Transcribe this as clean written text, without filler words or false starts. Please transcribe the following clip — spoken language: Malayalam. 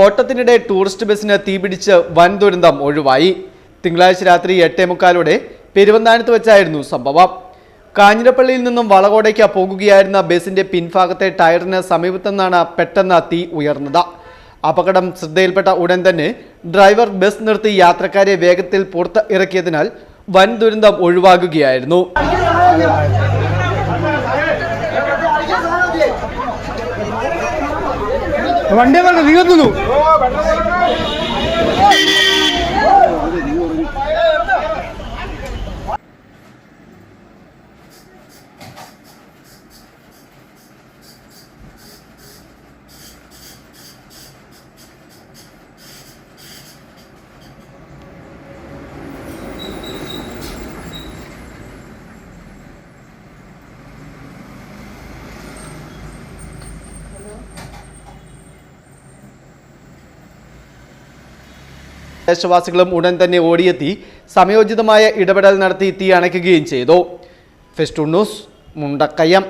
ഓട്ടത്തിനിടെ ടൂറിസ്റ്റ് ബസ്സിന് തീപിടിച്ച് വൻ ദുരന്തം ഒഴിവായി. തിങ്കളാഴ്ച രാത്രി 8:45 പെരുവന്താനത്ത് വെച്ചായിരുന്നു സംഭവം. കാഞ്ഞിരപ്പള്ളിയിൽ നിന്നും വളകോടേക്ക് പോകുകയായിരുന്ന ബസിന്റെ പിൻഭാഗത്തെ ടയറിന് സമീപത്തുനിന്നാണ് പെട്ടെന്ന് തീ ഉയർന്നത്. അപകടം ശ്രദ്ധയിൽപ്പെട്ട ഉടൻ തന്നെ ഡ്രൈവർ ബസ് നിർത്തി യാത്രക്കാരെ വേഗത്തിൽ പുറത്ത് ഇറക്കിയതിനാൽ വൻ ദുരന്തം ഒഴിവാകുകയായിരുന്നു. ദേശവാസികളും ഉടൻ തന്നെ ഓടിയെത്തി സമയോചിതമായ ഇടപെടൽ നടത്തി തീ അണയ്ക്കുകയും ചെയ്തു. Festoon news, Mundakayam.